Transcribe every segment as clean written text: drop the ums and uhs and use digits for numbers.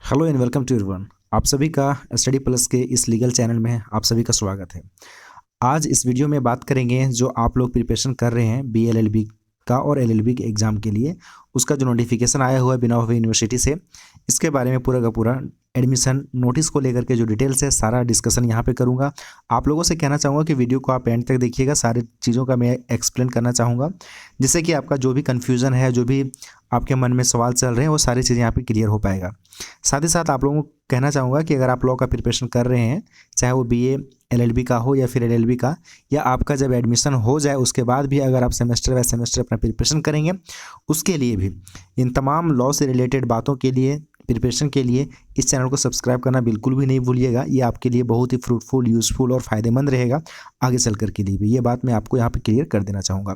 Hello and welcome to everyone. आप सभी का स्टडी प्लस के इस लीगल चैनल में आप सभी का स्वागत है। आज इस वीडियो में बात करेंगे जो आप लोग प्रिपरेशन कर रहे हैं BLLB का और LLB के एग्ज़ाम के लिए, उसका जो नोटिफिकेशन आया हुआ है बिना यूनिवर्सिटी से, इसके बारे में पूरा का पूरा एडमिशन नोटिस को लेकर के जो डिटेल्स है सारा डिस्कशन यहाँ पे करूँगा। आप लोगों से कहना चाहूँगा कि वीडियो को आप एंड तक देखिएगा, सारी चीज़ों का मैं एक्सप्लेन करना चाहूँगा, जिससे कि आपका जो भी कन्फ्यूज़न है, जो भी आपके मन में सवाल चल रहे हैं, वो सारी चीज़ें यहाँ पे क्लियर हो पाएगा। साथ ही साथ आप लोगों को कहना चाहूँगा कि अगर आप लॉ का प्रिपरेशन कर रहे हैं, चाहे वो BA LLB का हो या फिर LLB का, या आपका जब एडमिशन हो जाए उसके बाद भी अगर आप सेमेस्टर बाय सेमेस्टर अपना प्रिपरेशन करेंगे, उसके लिए भी इन तमाम लॉ से रिलेटेड बातों के लिए, प्रिपरेशन के लिए इस चैनल को सब्सक्राइब करना बिल्कुल भी नहीं भूलिएगा। ये आपके लिए बहुत ही फ्रूटफुल, यूज़फुल और फ़ायदेमंद रहेगा आगे चल कर के लिए भी। ये बात मैं आपको यहाँ पे क्लियर कर देना चाहूँगा।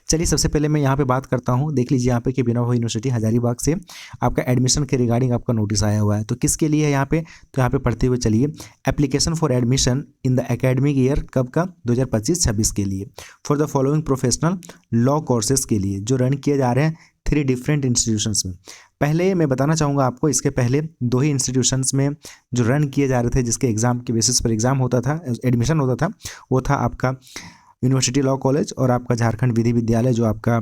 चलिए सबसे पहले मैं यहाँ पे बात करता हूँ। देख लीजिए यहाँ पे कि बिना यूनिवर्सिटी हजारीबाग से आपका एडमिशन के रिगार्डिंग आपका नोटिस आया हुआ है। तो किसके लिए है यहाँ पे, तो यहाँ पे पढ़ते हुए चलिए। Application for admission in the academic year, कब का, 2025-26 के लिए, for the following professional law courses के लिए, जो रन किए जा रहे हैं 3 डिफरेंट इंस्टीट्यूशंस में। पहले मैं बताना चाहूँगा आपको, इसके पहले 2 ही इंस्टीट्यूशंस में जो रन किए जा रहे थे, जिसके एग्ज़ाम के बेसिस पर एग्ज़ाम होता था, एडमिशन होता था, वो था आपका यूनिवर्सिटी लॉ कॉलेज और आपका झारखंड विधि विद्यालय जो आपका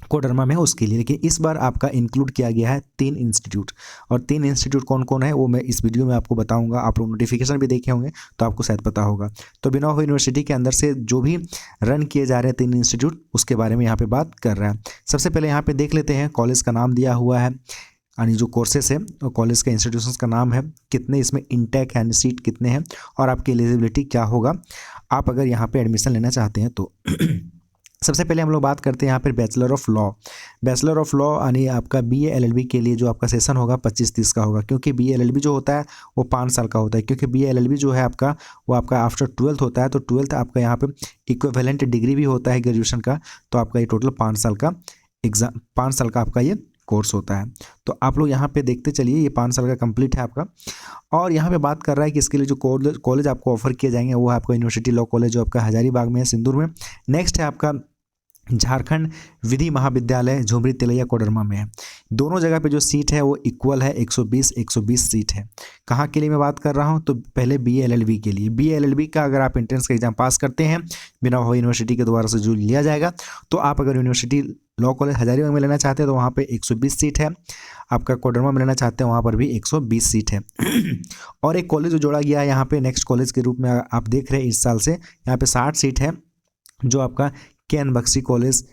कोडरमा में है, उसके लिए। लेकिन इस बार आपका इंक्लूड किया गया है 3 इंस्टीट्यूट, और 3 इंस्टीट्यूट कौन कौन है वो मैं इस वीडियो में आपको बताऊंगा। आप लोग नोटिफिकेशन भी देखे होंगे तो आपको शायद पता होगा। तो बिना यूनिवर्सिटी के अंदर से जो भी रन किए जा रहे हैं 3 इंस्टीट्यूट, उसके बारे में यहाँ पे बात कर रहा है। सबसे पहले यहाँ पे देख लेते हैं, कॉलेज का नाम दिया हुआ है, यानी जो कोर्सेस है और कॉलेज के इंस्टीट्यूशंस का नाम है, कितने इसमें इंटेक यानी सीट कितने हैं, और आपकी एलिजिबिलिटी क्या होगा आप अगर यहाँ पे एडमिशन लेना चाहते हैं तो। सबसे पहले हम लोग बात करते हैं यहाँ पर bachelor of law. Bachelor of law यानी आपका BA LLB के लिए जो आपका सेशन होगा 25-30 का होगा, क्योंकि BA LLB जो होता है वो 5 साल का होता है। क्योंकि BA LLB जो है आपका, वो आपका आफ्टर 12th होता है, तो 12th आपका यहाँ पे इक्विवेलेंट डिग्री भी होता है ग्रेजुएशन का, तो आपका ये टोटल 5 साल का एग्ज़ाम, 5 साल का आपका ये कोर्स होता है। तो आप लोग यहाँ पे देखते चलिए, ये 5 साल का कंप्लीट है आपका। और यहाँ पे बात कर रहा है कि इसके लिए जो कॉलेज आपको ऑफर किए जाएंगे वो है आपका यूनिवर्सिटी लॉ कॉलेज जो आपका हजारीबाग में है, सिंदूर में। नेक्स्ट है आपका झारखंड विधि महाविद्यालय झुमरी तिलैया कोडरमा में है। दोनों जगह पे जो सीट है वो इक्वल है, 120 सीट है। कहाँ के लिए मैं बात कर रहा हूँ, तो पहले BA LLB के लिए। BA LLB का अगर आप एंट्रेंस का एग्जाम पास करते हैं, बिना यूनिवर्सिटी के द्वारा से जो लिया जाएगा, तो आप अगर यूनिवर्सिटी लॉ कॉलेज हजारीबाग में लेना चाहते हैं तो वहाँ पे 120 सीट है। आपका कोडरमा में लेना चाहते हैं वहाँ पर भी 120 सीट है। और एक कॉलेज जो जोड़ा गया है यहाँ पे नेक्स्ट कॉलेज के रूप में, आप देख रहे हैं इस साल से यहाँ पे 60 सीट है, जो आपका KN Bakshi college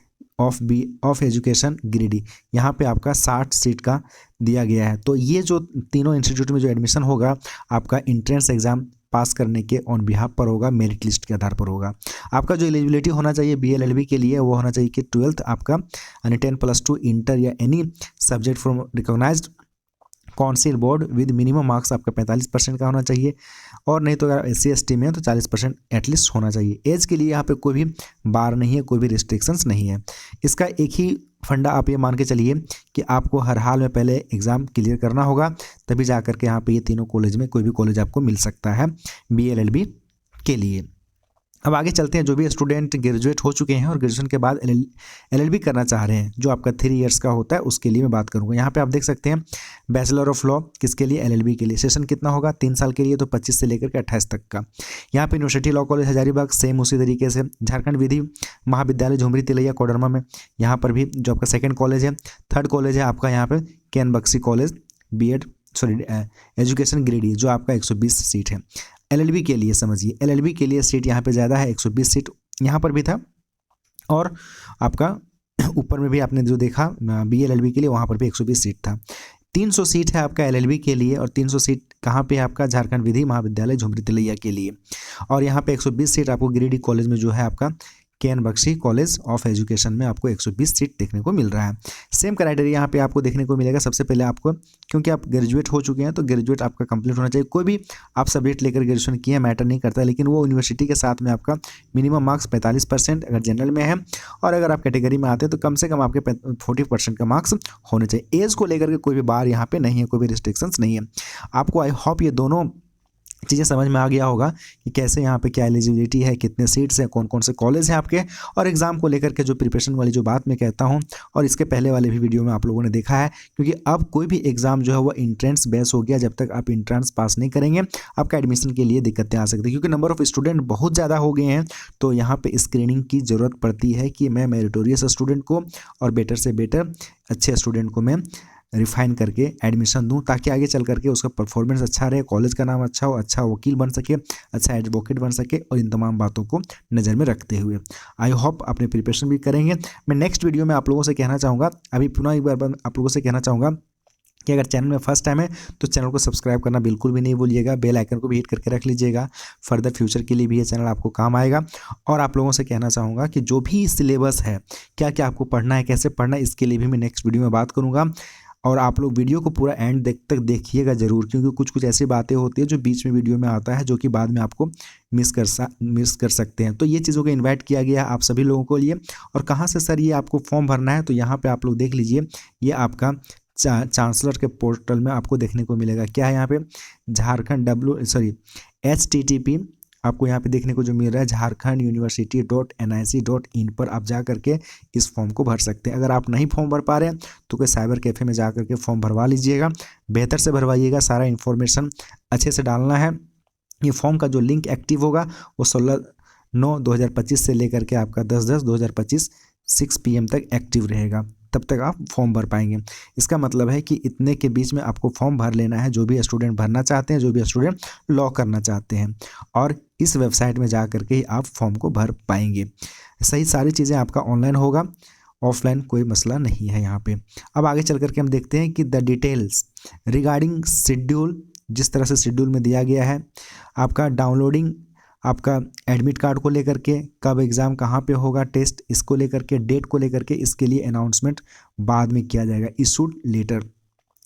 of education Giridih, यहाँ पे आपका 60 सीट का दिया गया है। तो ये जो तीनों इंस्टीट्यूट में जो एडमिशन होगा, आपका इंट्रेंस एग्ज़ाम पास करने के ऑन बिहाफ पर होगा, मेरिट लिस्ट के आधार पर होगा। आपका जो एलिजिबिलिटी होना चाहिए BA LLB के लिए, वो होना चाहिए कि 12th आपका यानी 10+2 इंटर या any subject from recognised council board with minimum marks आपका 45% का होना चाहिए, और नहीं तो अगर SC ST में है तो 40% एटलीस्ट होना चाहिए। एज के लिए यहाँ पे कोई भी बार नहीं है, कोई भी रिस्ट्रिक्शंस नहीं है। इसका एक ही फंडा आप ये मान के चलिए कि आपको हर हाल में पहले एग्ज़ाम क्लियर करना होगा, तभी जा कर के यहाँ पे ये तीनों कॉलेज में कोई भी कॉलेज आपको मिल सकता है BA LLB के लिए। अब आगे चलते हैं, जो भी स्टूडेंट ग्रेजुएट हो चुके हैं और ग्रेजुएशन के बाद LLB करना चाह रहे हैं, जो आपका 3 इयर्स का होता है, उसके लिए मैं बात करूंगा। यहाँ पे आप देख सकते हैं बैचलर ऑफ लॉ किसके लिए, LLB के लिए। सेशन कितना होगा, 3 साल के लिए, तो 25 से लेकर के 28 तक का। यहाँ पे university law college Hazaribagh same उसी तरीके से। झारखंड विधि महाविद्यालय झुमरी तिलैया कोडरमा में, यहाँ पर भी जो आपका सेकेंड कॉलेज है। थर्ड कॉलेज है आपका यहाँ पे KN Bakshi college education Giridih, जो आपका 120 सीट है। LLB के लिए समझिए, LLB के लिए सीट यहाँ पे ज़्यादा है, 120 सीट यहाँ पर भी था, और आपका ऊपर में भी आपने जो देखा BA LLB के लिए, वहाँ पर भी 120 सीट था। 300 सीट है आपका LLB के लिए, और 300 सीट कहाँ पे है आपका, झारखंड विधि महाविद्यालय झुमरी तिलैया के लिए। और यहाँ पे 120 सीट आपको गिरिडीह कॉलेज में जो है आपका KN Bakshi college of education में आपको 120 सीट देखने को मिल रहा है। सेम क्राइटेरिया यहाँ पे आपको देखने को मिलेगा। सबसे पहले आपको, क्योंकि आप ग्रेजुएट हो चुके हैं तो ग्रेजुएट आपका कंप्लीट होना चाहिए। कोई भी आप सब्जेक्ट लेकर ग्रेजुएशन किए मैटर नहीं करता, लेकिन वो यूनिवर्सिटी के साथ में आपका मिनिमम मार्क्स 45% अगर जनरल में है, और अगर आप कैटेगरी में आते हैं तो कम से कम आपके 40% का मार्क्स होने चाहिए। एज को लेकर के कोई भी बार यहाँ पर नहीं है, कोई भी रिस्ट्रिक्शंस नहीं है। आपको आई होप ये दोनों चीज़ें समझ में आ गया होगा कि कैसे यहाँ पे क्या एलिजिबिलिटी है, कितने सीट्स हैं, कौन कौन से कॉलेज हैं आपके, और एग्ज़ाम को लेकर के जो प्रिपरेशन वाली जो बात मैं कहता हूँ, और इसके पहले वाले भी वीडियो में आप लोगों ने देखा है। क्योंकि अब कोई भी एग्ज़ाम जो है वो इंट्रेंस बेस हो गया। जब तक आप इंट्रेंस पास नहीं करेंगे आपका एडमिशन के लिए दिक्कतें आ सकती है, क्योंकि नंबर ऑफ़ स्टूडेंट बहुत ज़्यादा हो गए हैं। तो यहाँ पर स्क्रीनिंग की ज़रूरत पड़ती है कि मैं मेरिटोरियस स्टूडेंट को और बेटर से बेटर अच्छे स्टूडेंट को मैं रिफाइन करके एडमिशन दूं, ताकि आगे चल करके उसका परफॉर्मेंस अच्छा रहे, कॉलेज का नाम अच्छा हो, अच्छा वकील बन सके, अच्छा एडवोकेट बन सके। और इन तमाम बातों को नज़र में रखते हुए आई होप अपने प्रिपरेशन भी करेंगे। मैं नेक्स्ट वीडियो में आप लोगों से कहना चाहूँगा, अभी पुनः एक बार आप लोगों से कहना चाहूँगा कि अगर चैनल में फर्स्ट टाइम है तो चैनल को सब्सक्राइब करना बिल्कुल भी नहीं भूलिएगा, बेल आइकन को भी हिट करके रख लीजिएगा। फर्दर फ्यूचर के लिए भी ये चैनल आपको काम आएगा। और आप लोगों से कहना चाहूँगा कि जो भी सिलेबस है, क्या क्या आपको पढ़ना है, कैसे पढ़ना है, इसके लिए भी मैं नेक्स्ट वीडियो में बात करूँगा। और आप लोग वीडियो को पूरा एंड तक देखिएगा ज़रूर, क्योंकि कुछ कुछ ऐसी बातें होती है जो बीच में वीडियो में आता है, जो कि बाद में आपको मिस कर सकते हैं। तो ये चीज़ों को इनवाइट किया गया है आप सभी लोगों को लिए। और कहाँ से सर ये आपको फॉर्म भरना है, तो यहाँ पे आप लोग देख लीजिए, ये आपका चांसलर के पोर्टल में आपको देखने को मिलेगा। क्या है यहाँ पे, झारखंड HTTP आपको यहाँ पे देखने को जो मिल रहा है, झारखंड university.nic.in पर आप जा करके इस फॉर्म को भर सकते हैं। अगर आप नहीं फॉर्म भर पा रहे हैं तो कोई साइबर कैफ़े में जा करके फॉर्म भरवा लीजिएगा, बेहतर से भरवाइएगा, सारा इन्फॉर्मेशन अच्छे से डालना है। ये फॉर्म का जो लिंक एक्टिव होगा वो 16/9/2025 से लेकर के आपका 10/10/2025 6 PM तक एक्टिव रहेगा, तब तक आप फॉर्म भर पाएंगे। इसका मतलब है कि इतने के बीच में आपको फॉर्म भर लेना है, जो भी स्टूडेंट भरना चाहते हैं, जो भी स्टूडेंट लॉ करना चाहते हैं, और इस वेबसाइट में जा करके ही आप फॉर्म को भर पाएंगे। सही सारी चीज़ें आपका ऑनलाइन होगा, ऑफलाइन कोई मसला नहीं है यहाँ पे। अब आगे चल करके हम देखते हैं कि द डिटेल्स रिगार्डिंग शेड्यूल, जिस तरह से शेड्यूल में दिया गया है, आपका डाउनलोडिंग, आपका एडमिट कार्ड को लेकर के, कब एग्ज़ाम कहाँ पे होगा, टेस्ट, इसको लेकर के, डेट को लेकर के, इसके लिए अनाउंसमेंट बाद में किया जाएगा। इशूड लेटर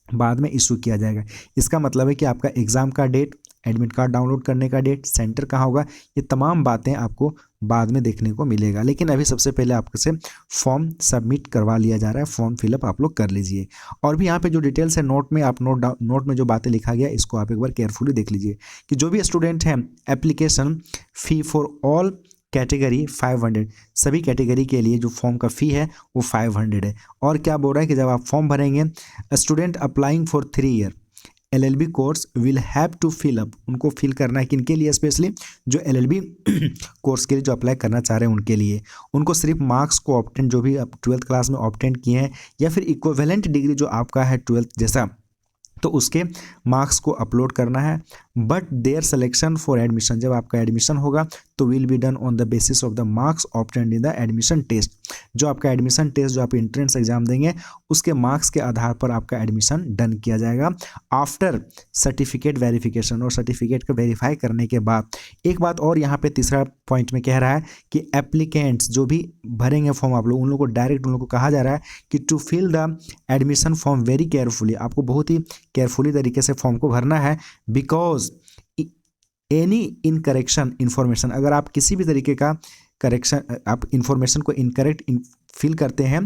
बाद में इशू किया जाएगा। इसका मतलब है कि आपका एग्ज़ाम का डेट, एडमिट कार्ड डाउनलोड करने का डेट, सेंटर कहाँ होगा, ये तमाम बातें आपको बाद में देखने को मिलेगा। लेकिन अभी सबसे पहले आपके से फॉर्म सबमिट करवा लिया जा रहा है, फॉर्म फिलअप आप लोग कर लीजिए। और भी यहाँ पे जो डिटेल्स है नोट में, आप नोट में जो बातें लिखा गया इसको आप एक बार केयरफुली देख लीजिए कि जो भी स्टूडेंट हैं, application fee for all category 500, सभी कैटेगरी के लिए जो फॉर्म का फ़ी है वो 500 है। और क्या बोल रहा है कि जब आप फॉर्म भरेंगे, student applying for 3 year LLB course will have to fill up, उनको फिल करना है किनके लिए, स्पेशली जो LLB कोर्स के लिए जो अप्लाई करना चाह रहे हैं उनके लिए। उनको सिर्फ मार्क्स को ऑब्टेन, जो भी 12th क्लास में ऑब्टेन किए हैं, या फिर इक्विवेलेंट डिग्री जो आपका है 12th जैसा, तो उसके मार्क्स को अपलोड करना है। But their selection for admission, जब आपका एडमिशन होगा तो will be done on the basis of the marks obtained in the admission test. जो आपका एडमिशन टेस्ट, जो आप एंट्रेंस एग्जाम देंगे, उसके मार्क्स के आधार पर आपका एडमिशन डन किया जाएगा आफ्टर सर्टिफिकेट वेरिफिकेशन। और सर्टिफिकेट को वेरीफाई करने के बाद, एक बात और यहाँ पे तीसरा पॉइंट में कह रहा है कि एप्लीकेंट्स जो भी भरेंगे फॉर्म, आप लोग उन लोगों को डायरेक्ट उन लोगों को कहा जा रहा है कि to fill the admission form very carefully, आपको बहुत ही केयरफुली तरीके से फॉर्म को भरना है। बिकॉज एनी इनकरेक्शन इन्फॉर्मेशन, अगर आप किसी भी तरीके का करेक्शन, आप इन्फॉर्मेशन को इनकरेक्ट फिल करते हैं,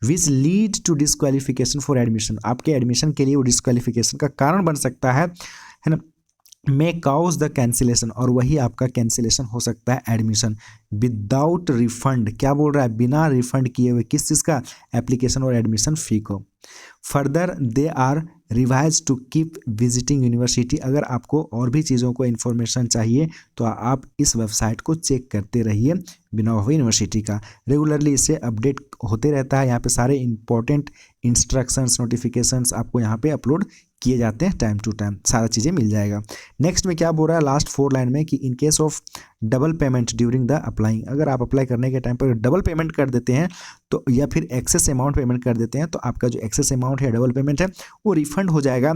which lead to disqualification for admission, आपके एडमिशन के लिए वो डिस्क्वालिफिकेशन का कारण बन सकता है ना, मे काउज द कैंसिलेशन, और वही आपका कैंसिलेशन हो सकता है एडमिशन विदाउट रिफंड। क्या बोल रहा है, बिना रिफंड किए हुए, किस चीज़ का, एप्लीकेशन और एडमिशन फ़ी को। Further they are revise to keep visiting university, अगर आपको और भी चीज़ों को इन्फॉर्मेशन चाहिए तो आप इस वेबसाइट को चेक करते रहिए, बिना हुई यूनिवर्सिटी का रेगुलरली इससे अपडेट होते रहता है। यहाँ पे सारे इंपॉर्टेंट इंस्ट्रक्शंस, नोटिफिकेशंस आपको यहाँ पे अपलोड किए जाते हैं टाइम टू टाइम, सारा चीज़ें मिल जाएगा। नेक्स्ट में क्या बोल रहा है लास्ट 4 लाइन में कि in case of double payment during the applying, अगर आप अप्लाई करने के टाइम पर डबल पेमेंट कर देते हैं तो, या फिर एक्सेस अमाउंट पेमेंट कर देते हैं, तो आपका जो एक्सेस अमाउंट है, डबल पेमेंट है, वो रिफंड हो जाएगा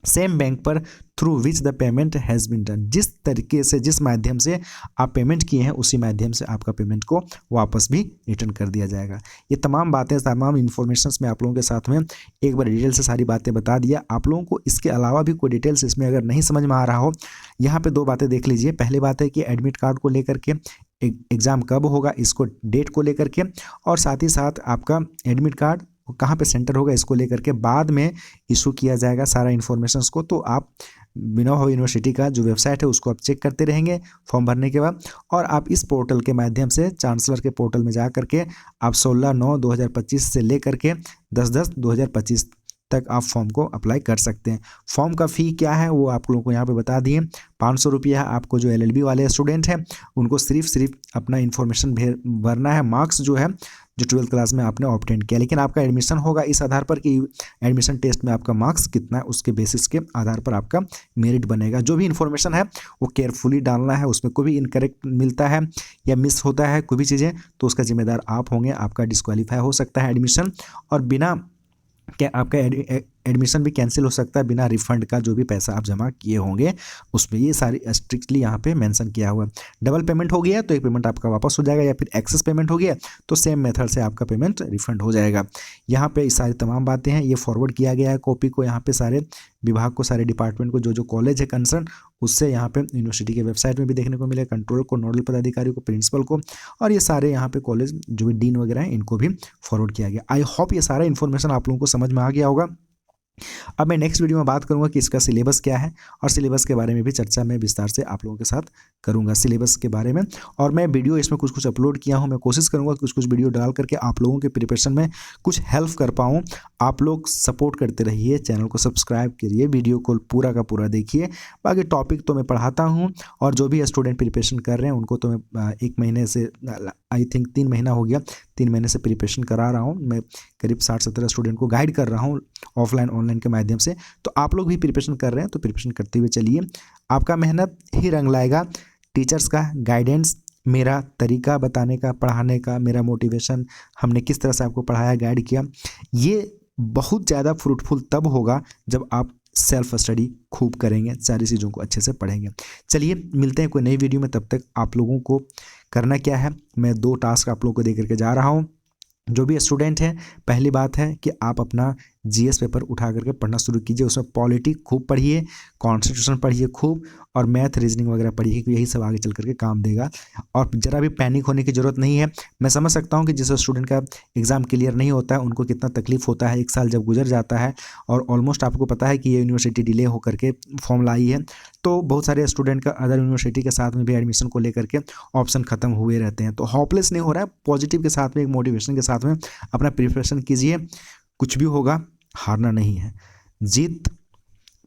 सेम बैंक पर through which the payment has been done. जिस तरीके से, जिस माध्यम से आप पेमेंट किए हैं, उसी माध्यम से आपका पेमेंट को वापस भी रिटर्न कर दिया जाएगा। ये तमाम बातें, तमाम इन्फॉर्मेशन मैं आप लोगों के साथ में एक बार डिटेल से सारी बातें बता दिया। आप लोगों को इसके अलावा भी कोई डिटेल्स इसमें अगर नहीं समझ में आ रहा हो, यहाँ पे 2 बातें देख लीजिए। पहली बात है कि एडमिट कार्ड को लेकर के, एग्ज़ाम कब होगा इसको, डेट को लेकर के, और साथ ही साथ आपका एडमिट कार्ड कहाँ पे सेंटर होगा इसको लेकर के बाद में इशू किया जाएगा सारा इन्फॉर्मेशन को। तो आप विनोबा यूनिवर्सिटी का जो वेबसाइट है उसको आप चेक करते रहेंगे फॉर्म भरने के बाद, और आप इस पोर्टल के माध्यम से चांसलर के पोर्टल में जा करके आप 16/9/2025 से लेकर के 10/10/2025 तक आप फॉर्म को अप्लाई कर सकते हैं। फॉर्म का फ़ी क्या है वो आप लोगों को यहाँ पे बता दिए, 500 रुपया है। आपको जो LLB वाले स्टूडेंट हैं उनको सिर्फ अपना इन्फॉर्मेशन भरना है, मार्क्स जो है जो 12th क्लास में आपने ऑब्टेन किया, लेकिन आपका एडमिशन होगा इस आधार पर कि एडमिशन टेस्ट में आपका मार्क्स कितना है, उसके बेसिस के आधार पर आपका मेरिट बनेगा। जो भी इन्फॉर्मेशन है वो केयरफुली डालना है, उसमें कोई भी इनकरेक्ट मिलता है या मिस होता है कोई भी चीज़ें तो उसका जिम्मेदार आप होंगे, आपका डिस्क्वालीफाई हो सकता है एडमिशन, और बिना क्या आपका एडमिशन भी कैंसिल हो सकता है बिना रिफंड का, जो भी पैसा आप जमा किए होंगे उसमें। ये सारी स्ट्रिक्टली यहाँ पे मेंशन किया हुआ है। डबल पेमेंट हो गया तो एक पेमेंट आपका वापस हो जाएगा, या फिर एक्सेस पेमेंट हो गया तो सेम मेथड से आपका पेमेंट रिफंड हो जाएगा। यहाँ पे सारी तमाम बातें हैं, ये फॉरवर्ड किया गया है कॉपी को यहाँ पे सारे विभाग को, सारे डिपार्टमेंट को, जो कॉलेज है कंसर्न उससे यहाँ पे यूनिवर्सिटी के वेबसाइट में भी देखने को मिलेगा, कंट्रोलर को, नोडल पदाधिकारी को, प्रिंसिपल को, और ये सारे यहाँ पे कॉलेज जो भी डीन वगैरह हैं इनको भी फॉरवर्ड किया गया। आई होप ये सारा इन्फॉर्मेशन आप लोगों को समझ में आ गया होगा। अब मैं नेक्स्ट वीडियो में बात करूंगा कि इसका सिलेबस क्या है, और सिलेबस के बारे में भी चर्चा मैं विस्तार से आप लोगों के साथ करूंगा सिलेबस के बारे में। और मैं वीडियो इसमें कुछ अपलोड किया हूं, मैं कोशिश करूंगा कुछ वीडियो डाल करके आप लोगों के प्रिपरेशन में कुछ हेल्प कर पाऊँ। आप लोग सपोर्ट करते रहिए, चैनल को सब्सक्राइब करिए, वीडियो को पूरा का पूरा देखिए। बाकी टॉपिक तो मैं पढ़ाता हूँ, और जो भी स्टूडेंट प्रिपरेशन कर रहे हैं उनको तो मैं 1 महीने से आई थिंक 3 महीना हो गया, 3 महीने से प्रिपरेशन करा रहा हूँ। मैं करीब 60-70 स्टूडेंट को गाइड कर रहा हूँ ऑफलाइन ऑनलाइन के माध्यम से। तो आप लोग भी प्रिपरेशन कर रहे हैं तो प्रिपरेशन करते हुए चलिए, आपका मेहनत ही रंग लाएगा। टीचर्स का गाइडेंस, मेरा तरीका बताने का, पढ़ाने का, मेरा मोटिवेशन, हमने किस तरह से आपको पढ़ाया, गाइड किया, ये बहुत ज़्यादा फ्रूटफुल तब होगा जब आप सेल्फ स्टडी खूब करेंगे, सारी चीज़ों को अच्छे से पढ़ेंगे। चलिए मिलते हैं कोई नई वीडियो में, तब तक आप लोगों को करना क्या है, मैं 2 टास्क आप लोगों को दे करके जा रहा हूँ। जो भी स्टूडेंट हैं, पहली बात है कि आप अपना GS पेपर उठा करके पढ़ना शुरू कीजिए, उसमें पॉलिटी खूब पढ़िए, कॉन्स्टिट्यूशन पढ़िए खूब, और मैथ रीजनिंग वगैरह पढ़िए, क्योंकि यही सब आगे चल करके काम देगा। और ज़रा भी पैनिक होने की ज़रूरत नहीं है। मैं समझ सकता हूँ कि जिस स्टूडेंट का एग्ज़ाम क्लियर नहीं होता है उनको कितना तकलीफ होता है, 1 साल जब गुजर जाता है, और ऑलमोस्ट आपको पता है कि ये यूनिवर्सिटी डिले होकर के फॉर्म लाई है, तो बहुत सारे स्टूडेंट का अदर यूनिवर्सिटी के साथ में भी एडमिशन को लेकर के ऑप्शन ख़त्म हुए रहते हैं। तो होपलेस नहीं हो रहा है, पॉजिटिव के साथ में, एक मोटिवेशन के साथ में अपना प्रिपरेशन कीजिए। कुछ भी होगा, हारना नहीं है। जीत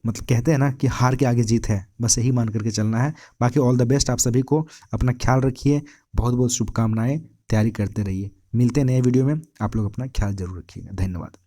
मतलब कहते हैं ना कि हार के आगे जीत है, बस यही मान करके चलना है। बाकी ऑल द बेस्ट आप सभी को, अपना ख्याल रखिए, बहुत बहुत शुभकामनाएं, तैयारी करते रहिए। मिलते हैं नए वीडियो में, आप लोग अपना ख्याल जरूर रखिएगा। धन्यवाद।